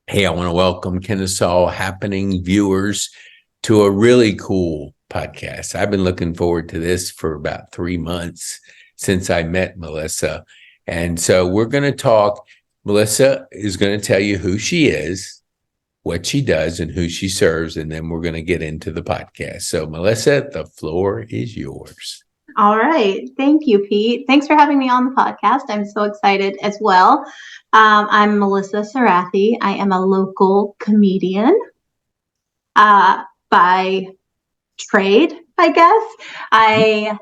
Hey, I want to welcome Kennesaw Happening viewers to a really cool podcast. I've been looking forward to this for about 3 months since I met Melissa. And so we're going to talk. Melissa is going to tell you who she is, what she does, and who she serves. And then we're going to get into the podcast. So, Melissa, the floor is yours. All right. Thank you, Pete. Thanks for having me on the podcast. I'm so excited as well. I'm Melissa Sarathy. I am a local comedian by trade, I guess. I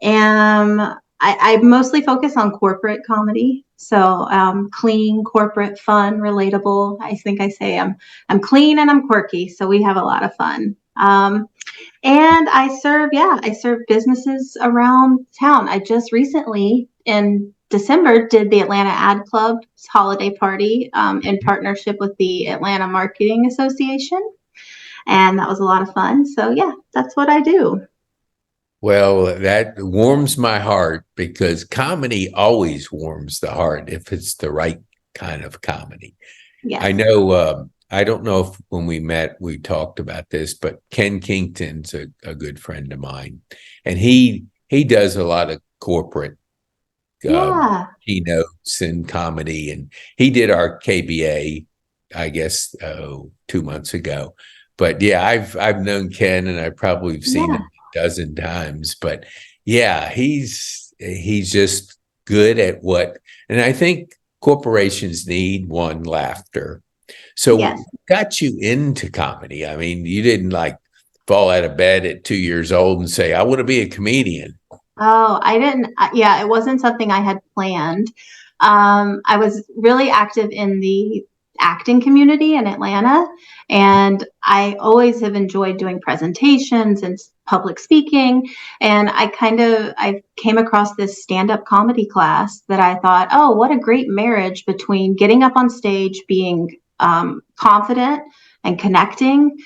am, I mostly focus on corporate comedy. So clean, corporate, fun, relatable. I think I say I'm clean and I'm quirky. So we have a lot of fun. And I serve businesses around town. I just recently in December did the Atlanta Ad Club's holiday party in partnership with the Atlanta Marketing Association. And that was a lot of fun. So yeah, that's what I do. Well, that warms my heart because comedy always warms the heart if it's the right kind of comedy. I Yes. know, I don't know if when we met, we talked about this, but Ken Kington's a good friend of mine. And he does a lot of corporate Yeah. keynotes and comedy. And he did our KBA, I guess, 2 months ago. But yeah, I've known Ken and I probably have seen him Yeah. a dozen times. But yeah, he's just good at what, and I think corporations need one, laughter. So what Yes. got you into comedy? I mean, you didn't like fall out of bed at 2 years old and say, I want to be a comedian. Oh, I didn't. Yeah, it wasn't something I had planned. I was really active in the acting community in Atlanta, and I always have enjoyed doing presentations and public speaking. And I came across this stand-up comedy class that I thought, oh, what a great marriage between getting up on stage, being confident and connecting.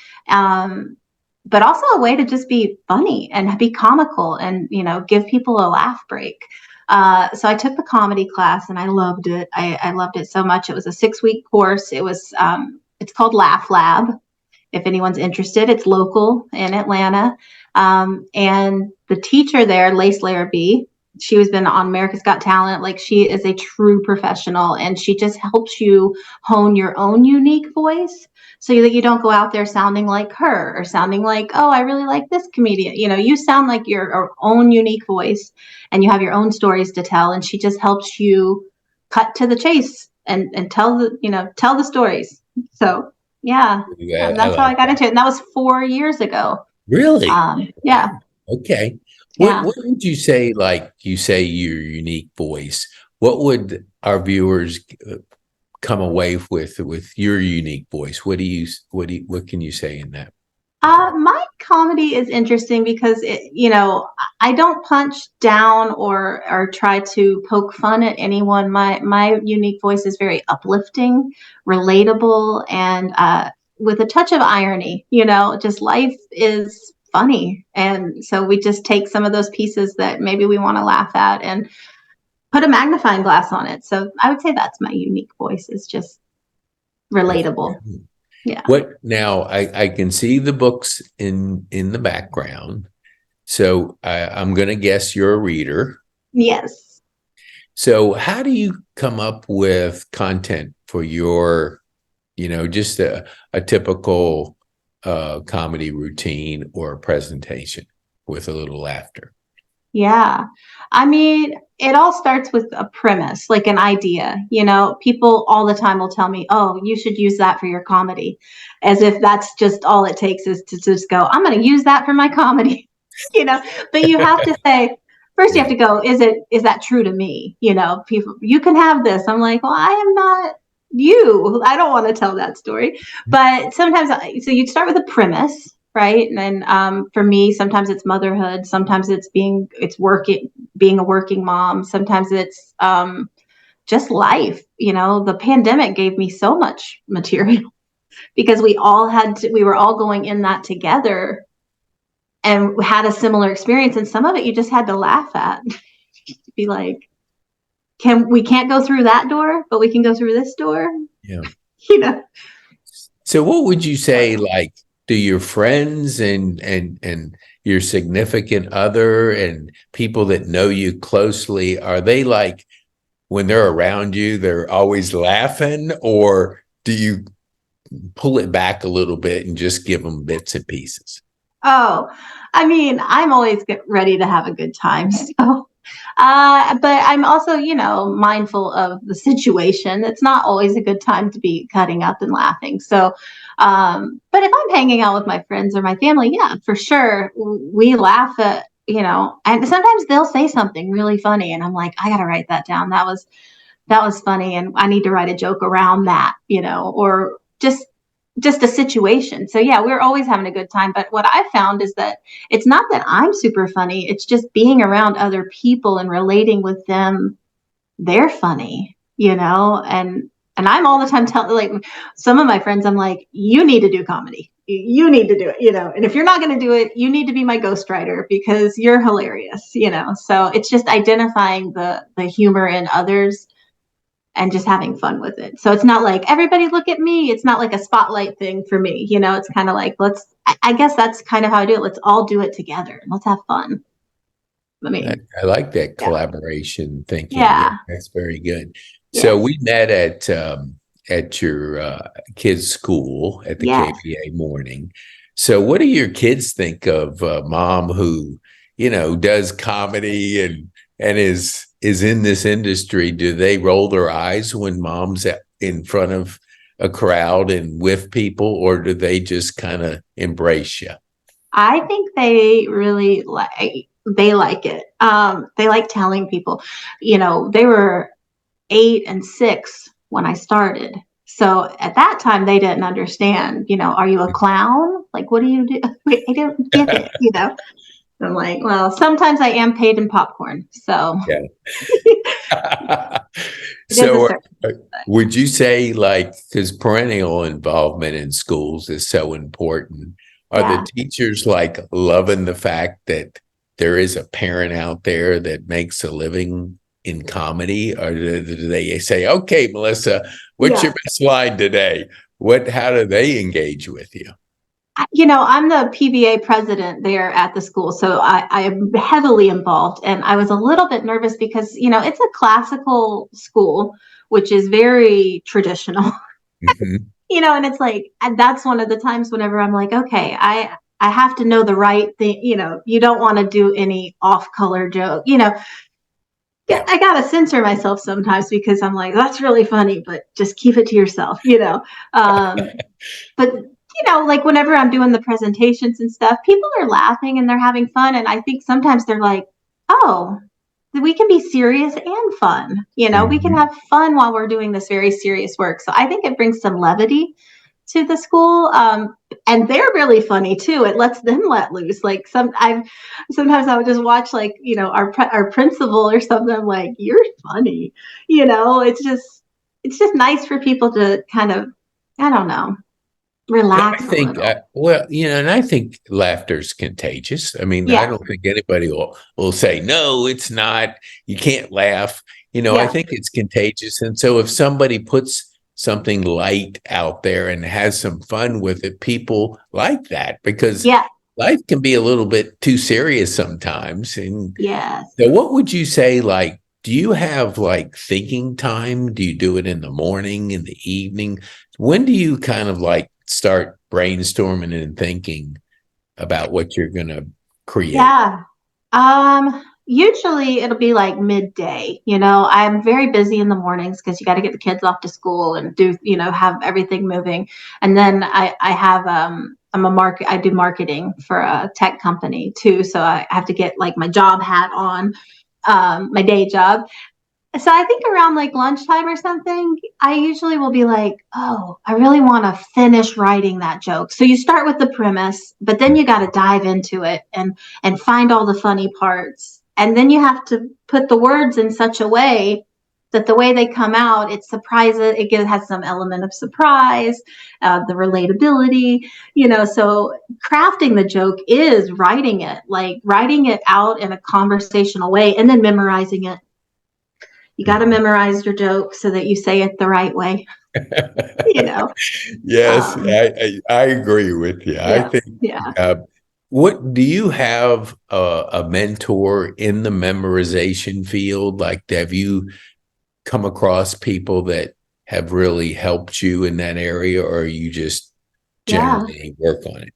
But also a way to just be funny and be comical and give people a laugh break. So I took the comedy class and I loved it. I loved it so much. It was a 6-week course. It's called Laugh Lab. If anyone's interested, it's local in Atlanta. And the teacher there, Lace Larrabee, she has been on America's Got Talent. Like, she is a true professional, and she just helps you hone your own unique voice so that you don't go out there sounding like her or sounding like, oh, I really like this comedian. You sound like your own unique voice and you have your own stories to tell. And she just helps you cut to the chase and tell the stories. So yeah, Yeah, I that's how I like got that. into it. And that was 4 years ago. Really? Yeah, Okay. What yeah. what would you say, like you say your unique voice? What would our viewers come away with your unique voice? What can you say in that regard? My comedy is interesting because I don't punch down or try to poke fun at anyone. My unique voice is very uplifting, relatable, and with a touch of irony. Just life is funny, and so we just take some of those pieces that maybe we want to laugh at and put a magnifying glass on it. So I would say that's my unique voice, is just That's relatable. Yeah. what now I can see the books in the background. So I'm gonna guess you're a reader. Yes. So how do you come up with content for your, just a typical comedy routine or a presentation with a little laughter? Yeah. I mean, it all starts with a premise, like an idea. People all the time will tell me, oh, you should use that for your comedy, as if that's just all it takes is to just go, I'm going to use that for my comedy. you know, but you have to say, first you have Yeah. to go, is that true to me? People, you can have this. I'm like, well, I am not you. I don't want to tell that story. But sometimes, so you'd start with a premise, right? And then for me, sometimes it's motherhood, sometimes being a working mom, sometimes it's just life. The pandemic gave me so much material because we were all going in that together and had a similar experience, and some of it you just had to laugh at. Be like, we can't go through that door, but we can go through this door. Yeah. you know So what would you say, like, do your friends and your significant other and people that know you closely, are they like when they're around you, they're always laughing, or do you pull it back a little bit and just give them bits and pieces? Oh, I mean, I'm always ready to have a good time. So, but I'm also, mindful of the situation. It's not always a good time to be cutting up and laughing. So, but if I'm hanging out with my friends or my family, yeah, for sure, we laugh at, and sometimes they'll say something really funny, and I'm like, I got to write that down. That was funny, and I need to write a joke around that, or just a situation. So yeah, we're always having a good time. But what I found is that it's not that I'm super funny. It's just being around other people and relating with them. They're funny, and I'm all the time telling, like, some of my friends, I'm like, you need to do comedy. You need to do it, and if you're not going to do it, you need to be my ghostwriter because you're hilarious, So it's just identifying the humor in others and just having fun with it. So it's not like everybody look at me. It's not like a spotlight thing for me. It's kind of like, I guess that's kind of how I do it. Let's all do it together. Let's have fun. I I, mean, I like that yeah. collaboration thinking. Yeah, Yeah. that's very good. So Yes. we met at your kids' school at the Yes. KBA morning. So what do your kids think of mom who, does comedy and is in this industry? Do they roll their eyes when mom's in front of a crowd and with people, or do they just kind of embrace you? I think they like it. They like telling people, they were 8 and 6 when I started. So at that time, they didn't understand, are you a clown? Like, what do you do? Wait, I don't get it, I'm like, well, sometimes I am paid in popcorn. So Yeah. it is a So, certain. would you say, like, because parental involvement in schools is so important, are the Yeah. teachers like loving the fact that there is a parent out there that makes a living in comedy, or do they say, "Okay, Melissa, what's Yeah. your best line today?" How do they engage with you? I'm the PBA president there at the school, so I am heavily involved. And I was a little bit nervous because, it's a classical school, which is very traditional, Mhm. and it's like, and that's one of the times whenever I'm like, okay, I have to know the right thing. You don't want to do any off color joke, Yeah, Yeah. I gotta censor myself sometimes because I'm like, that's really funny, but just keep it to yourself, But like whenever I'm doing the presentations and stuff, people are laughing and they're having fun. And I think sometimes they're like, oh, we can be serious and fun. We can Mhm. have fun while we're doing this very serious work. So I think it brings some levity to the school. And they're really funny too. It lets them let loose. Like sometimes I would just watch like, our principal or something. I'm like, you're funny. It's just nice for people to kind of, I don't know, And I relax a think, little. and I think laughter's contagious. I mean, I Yeah. don't think anybody will say, no, it's not. You can't laugh. I Yeah. think it's contagious. And so if somebody puts something light out there and has some fun with it, people like that because Yeah. life can be a little bit too serious sometimes. And Yes. so what would you say, like, do you have like thinking time? Do you do it in the morning, in the evening? When do you kind of like start brainstorming and thinking about what you're going to create? Yeah. Usually it'll be like midday. I'm very busy in the mornings because you got to get the kids off to school and do, have everything moving. And then I have, I do marketing for a tech company too. So I have to get like my job hat on, my day job. So I think around like lunchtime or something, I usually will be like, oh, I really want to finish writing that joke. So you start with the premise, but then you got to dive into it and find all the funny parts. And then you have to put the words in such a way that the way they come out, it surprises, has some element of surprise, the relatability, so crafting the joke is writing it out in a conversational way and then memorizing it. You got to memorize your joke so that you say it the right way. you know. Yes, Um, I agree with you. I yeah, think, yeah. uh, what do you have a mentor in the memorization field? Like, have you come across people that have really helped you in that area, or you just Yeah. generally work on it?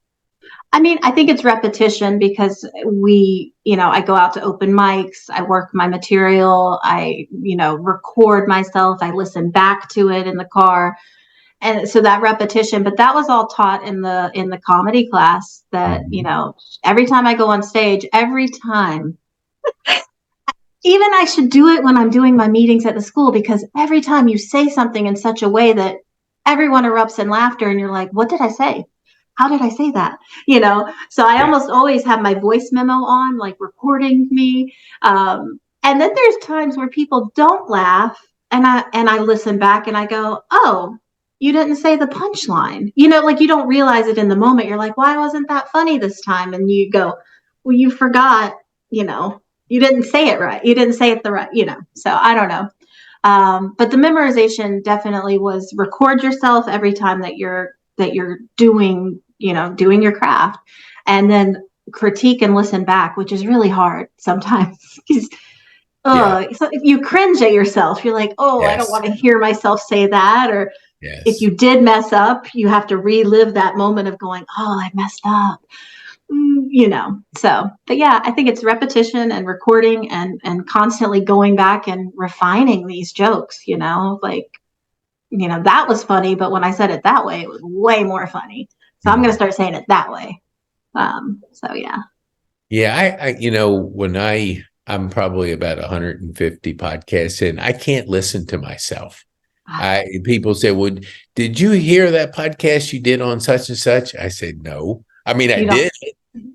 I mean, I think it's repetition because I go out to open mics, I work my material, I, record myself, I listen back to it in the car. And so that repetition, but that was all taught in the comedy class that, Mhm. every time I go on stage, every time, even I should do it when I'm doing my meetings at the school, because every time you say something in such a way that everyone erupts in laughter and you're like, what did I say? How did I say that? So I Yeah. almost always have my voice memo on, like recording me. And then there's times where people don't laugh, and I listen back and I go, oh, you didn't say the punchline. Like you don't realize it in the moment. You're like, why wasn't that funny this time? And you go, well, you forgot, you know, you didn't say it right. You didn't say it the right, So I don't know. But the memorization definitely was record yourself every time that you're doing your craft, and then critique and listen back, which is really hard sometimes. Yeah. So if you cringe at yourself, you're like, oh, I don't Yes. want to hear myself say that. Or if Yes. you did mess up, you have to relive that moment of going, oh, I messed up. But yeah, I think it's repetition and recording and constantly going back and refining these jokes, like, that was funny, but when I said it that way, it was way more funny. So I'm going to Mhm. start saying it that way. So yeah. Yeah, when I'm probably about 150 podcasts in, I can't listen to myself. People say, "Well, did you hear that podcast you did on such and such?" I said, "No." I mean, I You don't, did,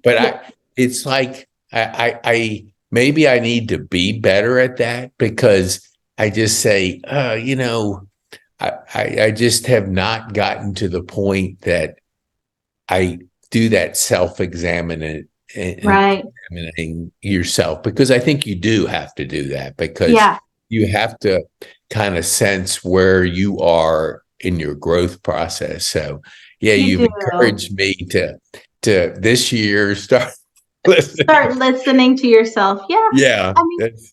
but yeah, it's like I maybe I need to be better at that because I just say, I just have not gotten to the point that I do that right. examining yourself, because I think you do have to do that because Yeah, you have to kind of sense where you are in your growth process. So yeah, you you've do. encouraged me to this year start listening. Start listening to yourself. Yeah. Yeah, I mean, that's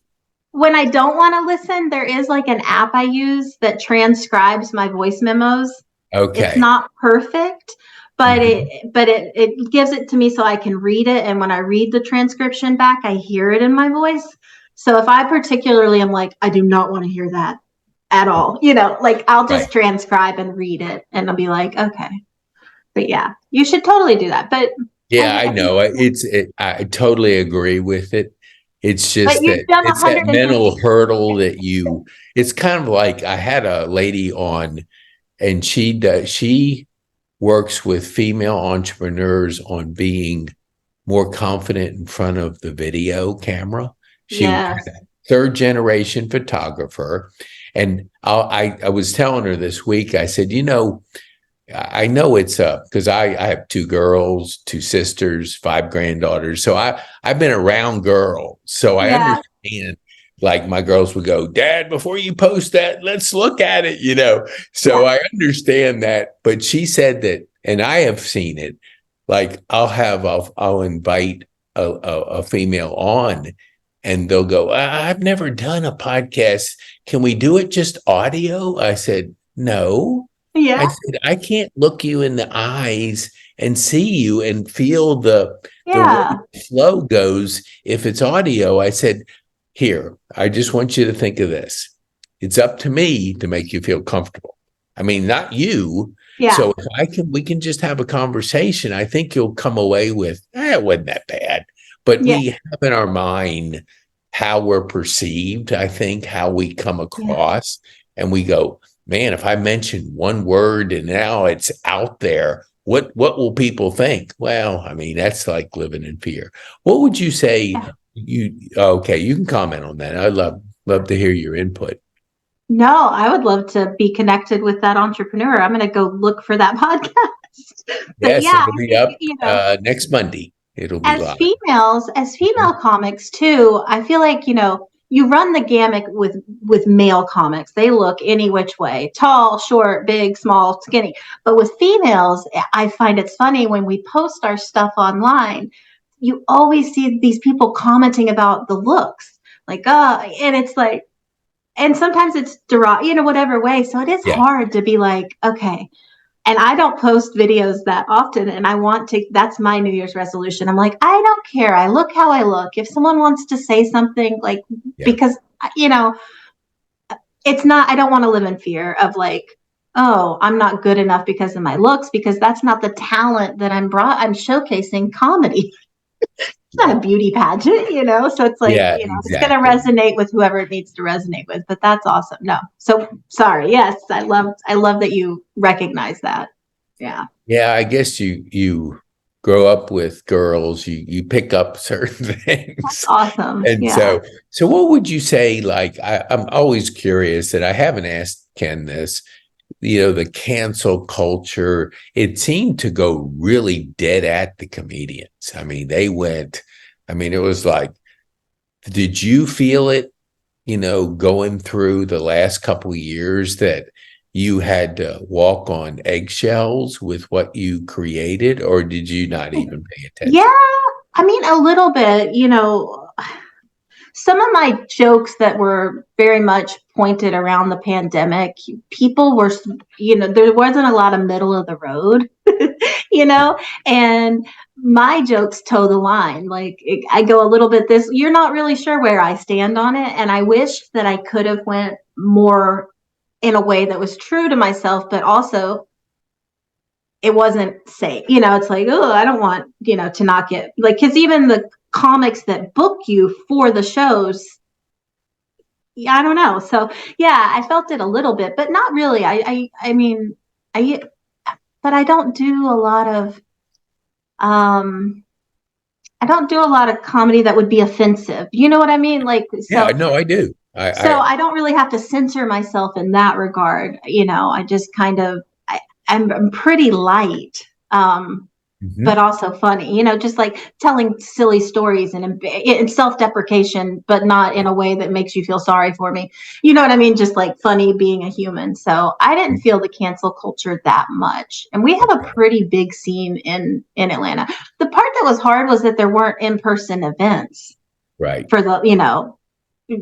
when I don't want to listen, there is like an app I use that transcribes my voice memos. It's okay. not perfect, but Mhm. it gives it to me so I can read it. And when I read the transcription back, I hear it in my voice. So if I particularly am like, I do not want to hear that at all, like I'll Right. just transcribe and read it and I'll be like, okay. But yeah, you should totally do that. But Yeah, I I think, know. I totally agree with it. It's but just you've that done it's that 150. mental hurdle that it's kind of like I had a lady on, and she works with female entrepreneurs on being more confident in front of the video camera. She Yes. third generation photographer. And I was telling her this week, I said, I know it's because I have two girls, two sisters, five granddaughters. So I've been around girls. So I Yeah. understand, like my girls would go, Dad, before you post that, let's look at it. So Yeah. I understand that. But she said that, and I have seen it, like I'll invite a female on, and they'll go, I've never done a podcast. Can we do it just audio? I said, no. I Yeah. said, I can't look you in the eyes and see you and feel the way Yeah. the flow goes if it's audio. I said, here, I just want you to think of this. It's up to me to make you feel comfortable. I mean, not you. Yeah. So if we can just have a conversation. I think you'll come away with, it wasn't that bad. But Yeah. we have in our mind how we're perceived, I think, how we come Yeah. across, and we go, man, if I mention one word and now it's out there, what will people think? Well, I mean, that's like living in fear. What would you say? Yeah. Okay, you can comment on that. I'd love to hear your input. No, I would love to be connected with that entrepreneur. I'm going to go look for that podcast. But Yes, yeah, it'll I be think, up next Monday. It'll be as live. female comics too, I feel like, you run the gamut with male comics. They look any which way, tall, short, big, small, skinny. But with females, I find it's funny when we post our stuff online, you always see these people commenting about the looks, like, and it's like, and sometimes it's whatever way. So it is Yeah. hard to be like, okay. And I don't post videos that often, and that's my New Year's resolution. I'm like, I don't care. I look how I look. If someone wants to say something, like, Yeah. because, you know, it's not, I don't want to live in fear of like, oh, I'm not good enough because of my looks, because that's not the talent that I'm showcasing comedy. It's not a beauty pageant, so it's like, Yeah, it's going to exactly. resonate with whoever it needs to resonate with, but that's awesome. No. So sorry. Yes. I love that you recognize that. Yeah. Yeah, I guess you grow up with girls, you pick up certain That's things. awesome. And Yeah. so what would you say, like, I'm always curious, and I haven't asked Ken this, the cancel culture, it seemed to go really dead at the comedians. I mean, it was like, did you feel it, going through the last couple of years that you had to walk on eggshells with what you created, or did you not even pay Yeah. attention? I mean, a little bit, some of my jokes that were very much pointed around the pandemic, people were, there wasn't a lot of middle of the road, and my jokes toe the line. Like, I go a little bit this, you're not really sure where I stand on it. And I wish that I could have went more in a way that was true to myself, but also it wasn't safe. It's like, oh, I don't want, to not get like, because even the comics that book you for the shows, yeah, I don't know. So yeah, I felt it a little bit, but not really. I mean, I, but um, I don't do a lot of comedy that would be offensive. You know what I mean? Like, Yeah, so, no, I do. so I don't really have to censor myself in that regard. I just kind of, I'm pretty light. But Mhm. also funny, just like telling silly stories and self-deprecation, but not in a way that makes you feel sorry for me. You know what I mean? Just like funny being a human. So I didn't feel the cancel culture that much. And we have a Okay. pretty big scene in Atlanta. The part that was hard was that there weren't in-person events Right. for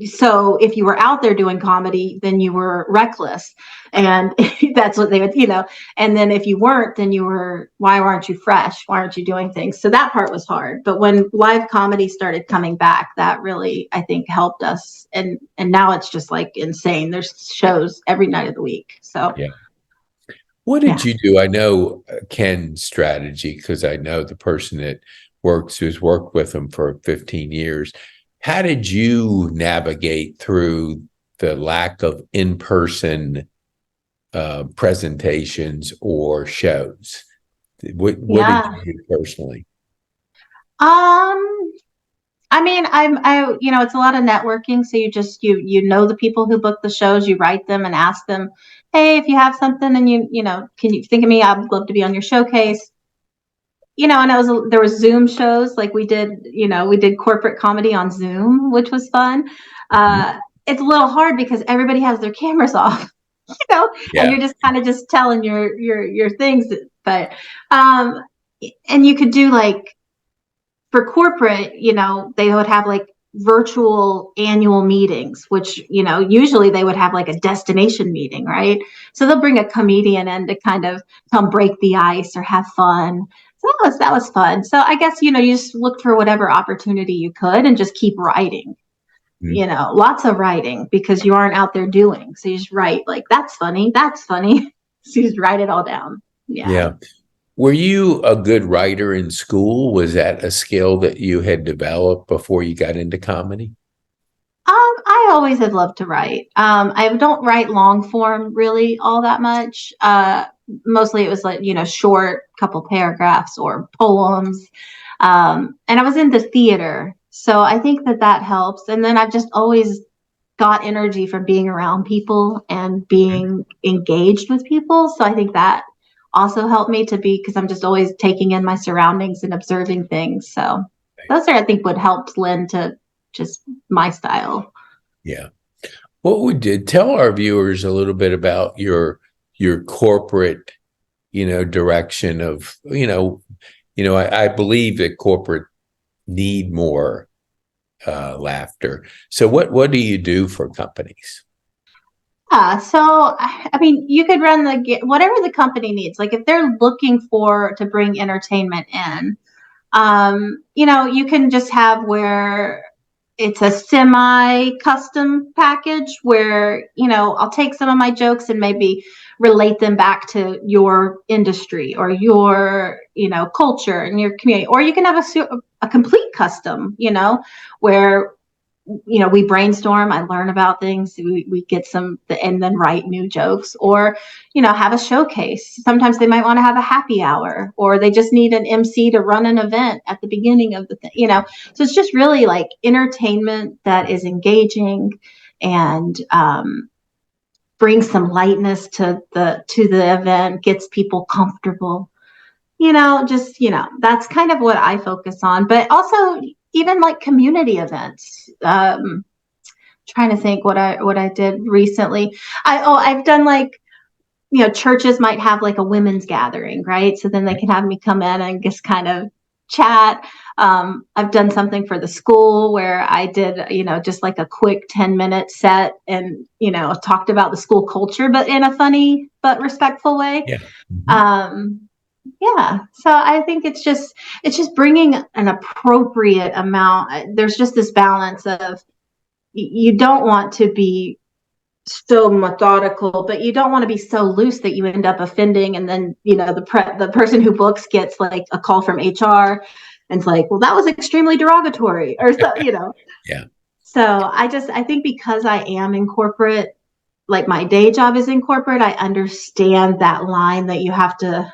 so if you were out there doing comedy, then you were reckless. And that's what they would, and then if you weren't, then why aren't you fresh? Why aren't you doing things? So that part was hard. But when live comedy started coming back, that really, I think, helped us. And now it's just like insane. There's shows every night of the week. So Yeah. What did yeah. you do? I know Ken's strategy, because I know the person that who's worked with him for 15 years. How did you navigate through the lack of in-person presentations or shows? What did Yeah. you do personally? Um, I mean, it's a lot of networking. So you know the people who book the shows, you write them and ask them, hey, if you have something and can you think of me? I'd love to be on your showcase. And there was Zoom shows, like we did corporate comedy on Zoom, which was fun. Mhm. It's a little hard because everybody has their cameras off, and Yeah. you're just kind of just telling your things, but um, and you could do like for corporate, they would have like virtual annual meetings, which, usually they would have like a destination meeting, right? So they'll bring a comedian in to kind of come break the ice or have fun. So that was fun. So I guess, you just looked for whatever opportunity you could and just keep writing, Mhm. lots of writing because you aren't out there doing. So you just write like, that's funny. That's funny. So you just write it all down. Yeah. Yeah. Were you a good writer in school? Was that a skill that you had developed before you got into comedy? I always have loved to write. I don't write long form really all that much. Mostly it was like, short couple paragraphs or poems. And I was into theater. So I think that helps. And then I've just always got energy from being around people and being engaged with people. So I think that also helped me because I'm just always taking in my surroundings and observing things. So those I think would help lend to just my style. Yeah. What would you tell our viewers a little bit about your corporate, direction of, I believe that corporate need more laughter. So what do you do for companies? Yeah, so I mean, you could run whatever the company needs. Like if they're looking for to bring entertainment in, you can just have where it's a semi custom package where, I'll take some of my jokes and maybe relate them back to your industry or your, culture and your community. Or you can have a complete custom, where we brainstorm, I learn about things, we get some, and then write new jokes, or, have a showcase. Sometimes they might want to have a happy hour, or they just need an MC to run an event at the beginning of the thing. So it's just really like entertainment that is engaging and brings some lightness to the event, gets people comfortable. That's kind of what I focus on, but also even like community events. Trying to think what I did recently. I've done like, churches might have like a women's gathering, right? So then they can have me come in and just kind of chat. I've done something for the school where I did, just like a quick 10-minute set and, talked about the school culture, but in a funny but respectful way. Yeah. Mm-hmm. Yeah. So I think it's just bringing an appropriate amount. There's just this balance of you don't want to be so methodical, but you don't want to be so loose that you end up offending. And then, the person who books gets like a call from HR and it's like, well, that was extremely derogatory or so. Yeah. So I think because I am in corporate, like my day job is in corporate, I understand that line that you have to,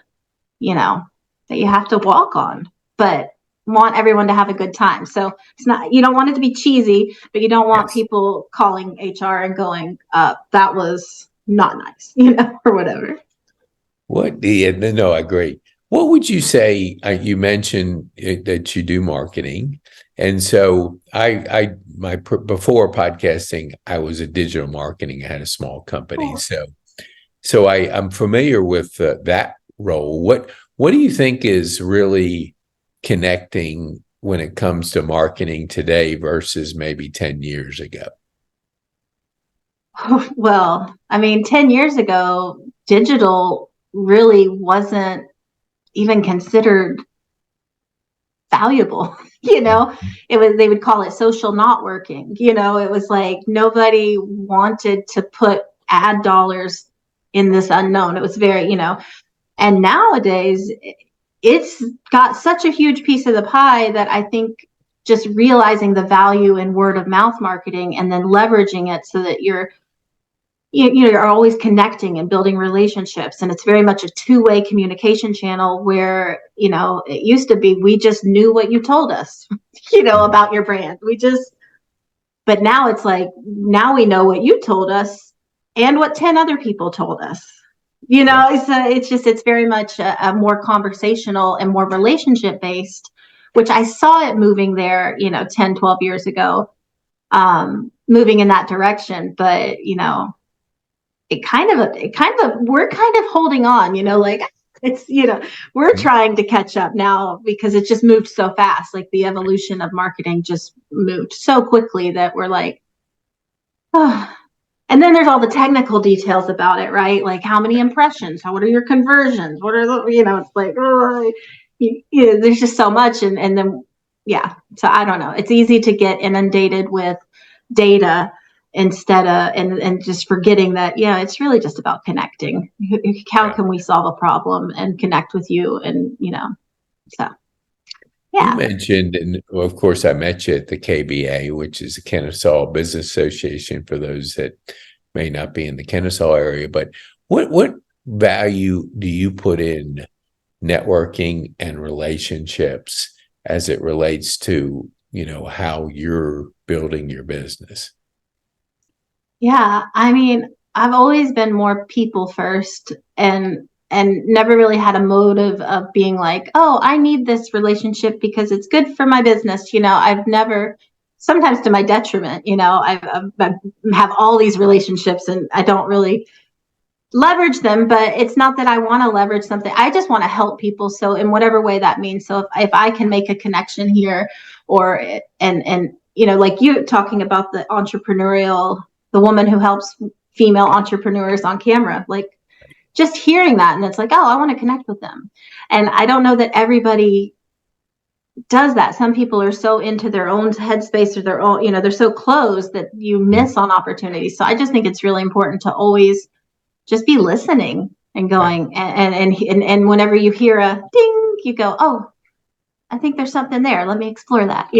walk on, but want everyone to have a good time. So it's not, you don't want it to be cheesy, but you don't want Yes. people calling HR and going, that was not nice, or whatever. No, I agree. What would you say? You mentioned that you do marketing, and so before podcasting, I was a digital marketing. I had a small company, Cool. so I'm familiar with that role. What do you think is really connecting when it comes to marketing today versus maybe 10 years ago? Well, I mean, 10 years ago, digital really wasn't even considered valuable. They would call it social not working. It was like nobody wanted to put ad dollars in this unknown. It was very, and nowadays it's got such a huge piece of the pie that I think just realizing the value in word of mouth marketing and then leveraging it so that you're always connecting and building relationships, and it's very much a two-way communication channel where it used to be we just knew what you told us about your brand. But now it's like, now we know what you told us and what 10 other people told us. Yeah. It's very much a more conversational and more relationship based, which I saw it moving there 10-12 years ago, moving in that direction. But we're kind of holding on, like it's, we're trying to catch up now because it just moved so fast. Like the evolution of marketing just moved so quickly that we're like, oh. And then there's all the technical details about it, right? Like how many impressions, what are your conversions? What are it's like, oh, there's just so much. And then, yeah. So I don't know. It's easy to get inundated with data instead of and just forgetting that it's really just about connecting. How Yeah. can we solve a problem and connect with you, and so You yeah. mentioned, and well, of course, I met you at the KBA, which is the Kennesaw Business Association, for those that may not be in the Kennesaw area. But what value do you put in networking and relationships as it relates to how you're building your business? Yeah, I mean, I've always been more people first, and never really had a motive of being like, oh, I need this relationship because it's good for my business. I've never sometimes to my detriment. I have all these relationships and I don't really leverage them, but it's not that I want to leverage something. I just want to help people. So in whatever way that means. So if I can make a connection here, or and like you talking about the woman who helps female entrepreneurs on camera, like just hearing that, and it's like, oh, I want to connect with them. And I don't know that everybody does that. Some people are so into their own headspace, or their own, they're so closed that you miss on opportunities. So I just think it's really important to always just be listening and Right. going, and whenever you hear a ding, you go, oh, I think there's something there. Let me explore that,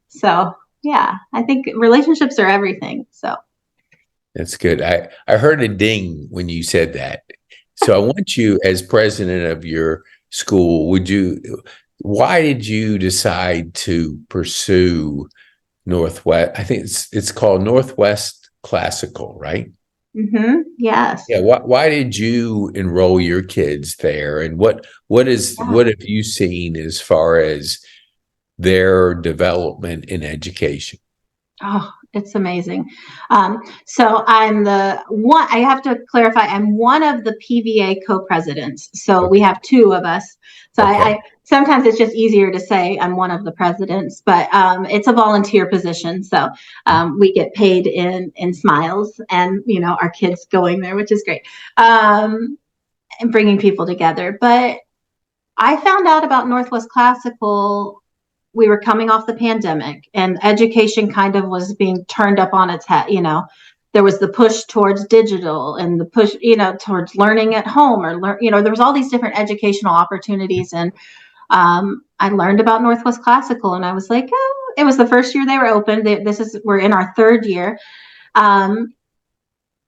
So yeah, I think relationships are everything. So That's good. I heard a ding when you said that. So I want you, as president of your school, why did you decide to pursue Northwest? I think it's called Northwest Classical, right? yes. Yeah. Why did you enroll your kids there? And what Yeah. have you seen as far as their development in education? Oh, it's amazing. So I have to clarify, I'm one of the PVA co-presidents. So we Okay. have two of us. So Okay. sometimes it's just easier to say I'm one of the presidents, but it's a volunteer position. So we get paid in smiles, and, our kids going there, which is great. And bringing people together. But I found out about Northwest Classical. We were coming off the pandemic, and education kind of was being turned up on its head. There was the push towards digital, and the push, towards learning at home, or there was all these different educational opportunities. And I learned about Northwest Classical, and I was like, oh, it was the first year they were open. We're in our third year. Um,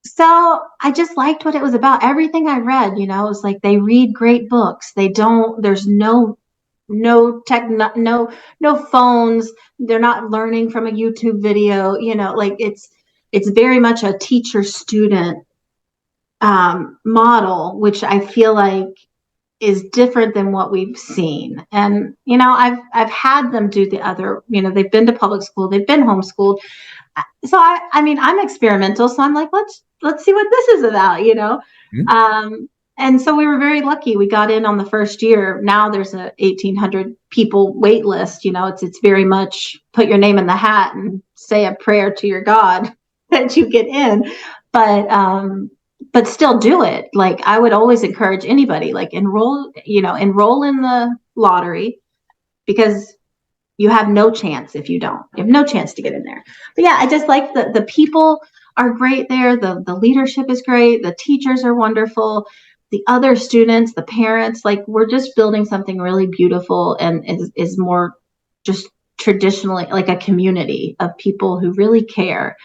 so I just liked what it was about. Everything I read, it was like, they read great books. There's no tech, no phones. They're not learning from a YouTube video, like it's very much a teacher student model, which I feel like is different than what we've seen. And I've had them do the other, they've been to public school, they've been homeschooled. So I mean, I'm experimental, so I'm like, let's see what this is about, Mhm. um, and so we were very lucky. We got in on the first year. Now there's a 1,800 people wait list. It's very much put your name in the hat and say a prayer to your God that you get in. But still do it. Like, I would always encourage anybody, like, enroll in the lottery, because you have no chance if you don't. You have no chance to get in there. But yeah, I just like the people are great there. The leadership is great. The teachers are wonderful. The other students, the parents, like, we're just building something really beautiful, and is more just traditionally like a community of people who really care.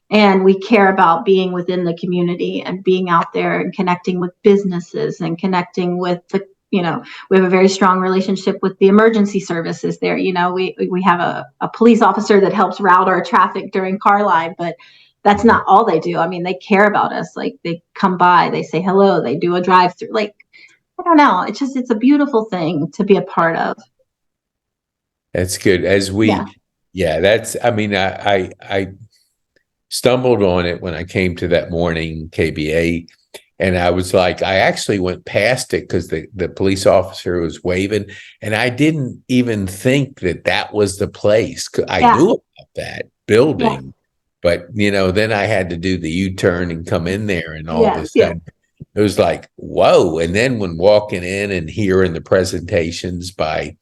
And we care about being within the community and being out there and connecting with businesses and connecting with we have a very strong relationship with the emergency services there. We have a police officer that helps route our traffic during car line, but that's not all they do. I mean, they care about us. Like, they come by, they say hello, they do a drive through. Like, I don't know. It's a beautiful thing to be a part of. That's good. Yeah. Yeah, I mean, I stumbled on it when I came to that morning KBA, and I was like, I actually went past it because the police officer was waving, and I didn't even think that was the place. I Yeah. knew about that Yeah. building, but then I had to do the U-turn and come in there, and all of a Yes. Yes. sudden it was like, whoa. And then when walking in and hearing the presentations by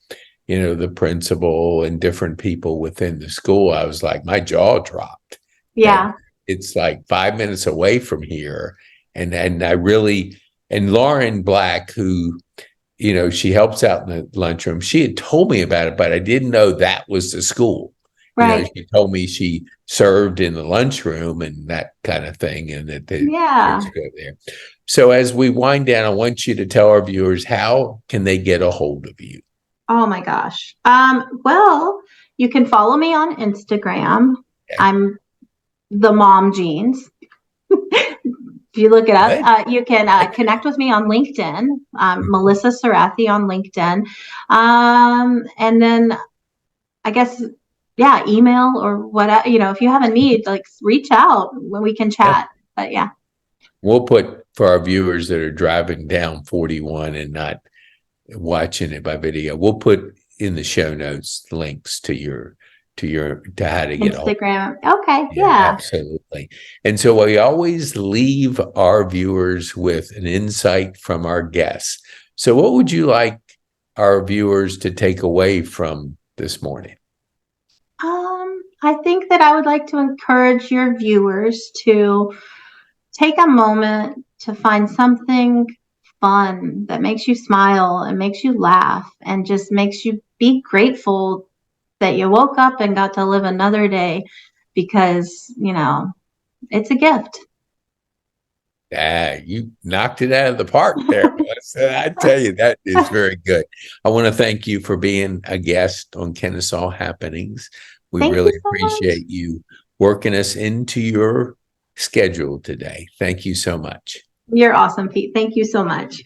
the principal and different people within the school, I was like, my jaw dropped that Yeah. it's like 5 minutes away from here. And I really, and Lauren Black, who, she helps out in the lunchroom, she had told me about it, but I didn't know that was the school. Right. She told me she served in the lunchroom and that kind of thing, and that the kids Yeah. go there. So as we wind down, I want you to tell our viewers, how can they get a hold of you? Oh my gosh. Well, you can follow me on Instagram. Okay. I'm the Mom Jeans. If you look it up, Good. you can connect with me on LinkedIn. Melissa Sarathy on LinkedIn. And then I guess yeah, email or whatever, if you have a need, like reach out when we can Yeah. chat. But yeah. We'll put, for our viewers that are driving down 41 and not watching it by video, we'll put in the show notes links to how to get a hold. Instagram. Okay. Yeah, Yeah. absolutely. And so we always leave our viewers with an insight from our guests. So what would you like our viewers to take away from this morning? I think that I would like to encourage your viewers to take a moment to find something fun that makes you smile and makes you laugh and just makes you be grateful that you woke up and got to live another day, because, it's a gift. You knocked it out of the park there, Melissa. I tell you, that is very good. I want to thank you for being a guest on Kennesaw Happenings. We Thank you really so much. appreciate you working us into your schedule today. Thank you so much. You're awesome, Pete. Thank you so much.